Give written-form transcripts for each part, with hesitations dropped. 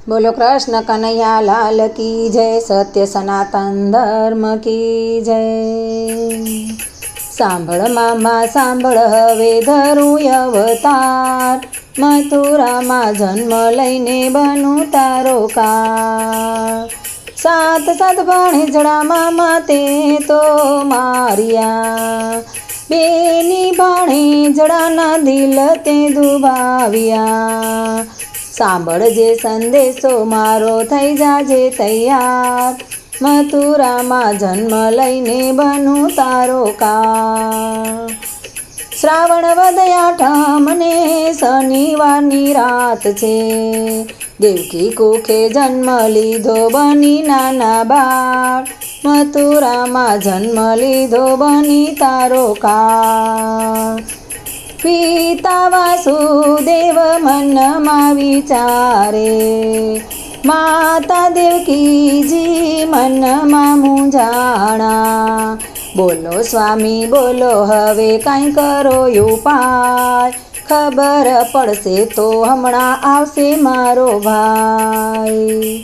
बोलो कृष्ण कन्हैया लाल की जय। सत्य सनातन धर्म की जय। सांभळ मामा सांभळ हवे धरू अवतार, मथुराમાં જન્મ લઈને બનું તારો કાળ। સાત સાત ભાણેજડા મામા તે તો માર્યા, બેની ભાણેજડાના દિલ તે દુભાવ્યા। સાંભળજે સંદેશો મારો થઈ જાજે તૈયાર, મથુરામાં જન્મ લઈને બનું તારો કાળ। શ્રાવણ વદ આઠમને શનિવારની રાત છે, દેવકી કુખે જન્મ લીધો બની નાના બાળ, મથુરામાં જન્મ લીધો બની તારો કાળ। પિતા વાસુદેવ મનમાં વિચારે, માતા દેવકીજી મનમાં મૂંઝાણા। બોલો સ્વામી બોલો હવે કાંઈ કરો ઉપાય, ખબર પડશે તો હમણાં આવશે મારો ભાઈ।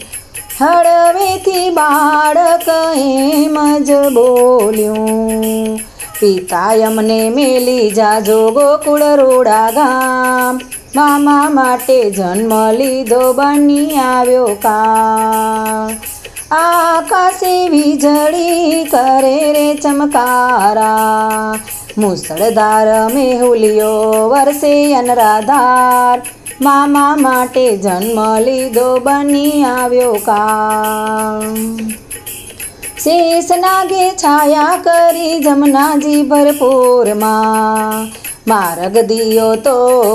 હળવેથી બાળક એમ જ બોલ્યું, પિતા અમને મેલી જાજો ગોકુળ રોડા ગામ, મામા માટે જન્મ લીધો બની આવ્યો કાળ। આકાશે વીજળી કરે રે ચમકારા, મુસળધાર મેહુલિયો વરસે અનરાધાર, મામા માટે જન્મ લીધો બની આવ્યો કાળ। શેષ નાગે છાયા કરી જમનાજી ભરપૂરમાં, માર્ગ દિયો તો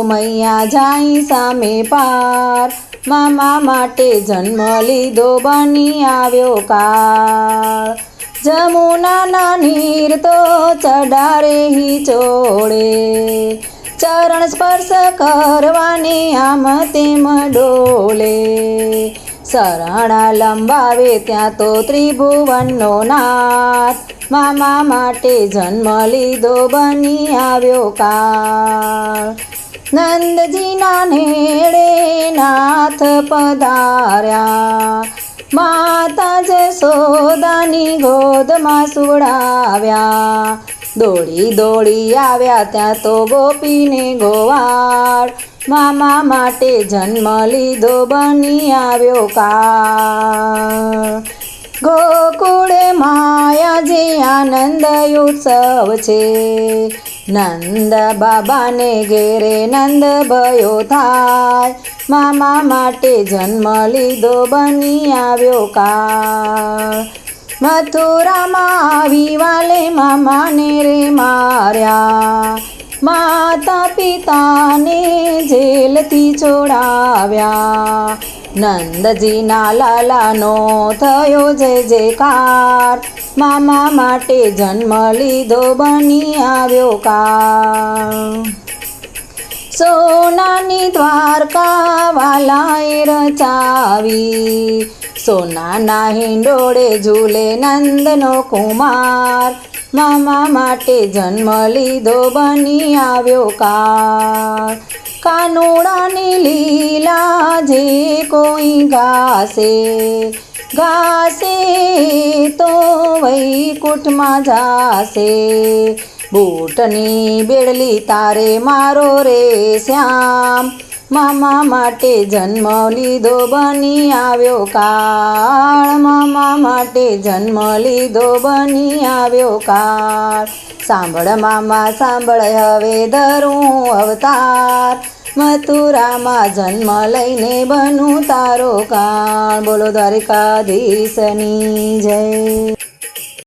મૈયા જાય સામે પાર, મામા માટે જન્મ લીધો બની આવ્યો કાળ। જમુનાના નીર તો ચડારે હિચોળે, ચરણ સ્પર્શ કરવાને આમ તેમ ડોલે, શરણા લંબાવે ત્યાં તો ત્રિભુવનનો નાથ, મામા માટે જન્મ લીધો બની આવ્યો કાળ। નંદજીના નેડે નાથ પધાર્યા, માતા જશોદાની ગોદમાં સુવડાવ્યા, દોડી દોડી આવ્યા ત્યાં તો ગોપીને ગોવાળ, મામા માટે જન્મ લીધો બની આવ્યો કાળ। ગોકુળે માયા જે આનંદ ઉત્સવ છે, નંદ બાબાને ઘેરે નંદ ભયો થાય, મામા માટે જન્મ લીધો બની આવ્યો કાળ। મથુરામાં આવી વાલે મામાને રે માર્યા, માતા પિતાને જેલથી છોડાવ્યા, નંદજીના લાલાનો થયો જય જયકાર, મામા માટે જન્મ લીધો બની આવ્યો કાળ। સોનાની દ્વારકા વાલાએ રચાવી, સોનાના હિંડોળે ઝૂલે નંદનો કુમાર, મામા માટે જન્મ લીધો બની આવ્યો કાળ। કાનુડાની લીલા જે કોઈ ગાશે, ગાશે તો વૈકુંઠમાં જાશે, બૂટની બેડલી તારે મારો રે શ્યામ, મામા માટે જન્મ લીધો બની આવ્યો કાળ, મામા માટે જન્મ લીધો બની આવ્યો કાળ। સાંભળ મામા સાંભળ હવે ધરું અવતાર, મથુરામાં જન્મ લઈને બનું તારો કાળ। બોલો દ્વારિકાધીશની જય।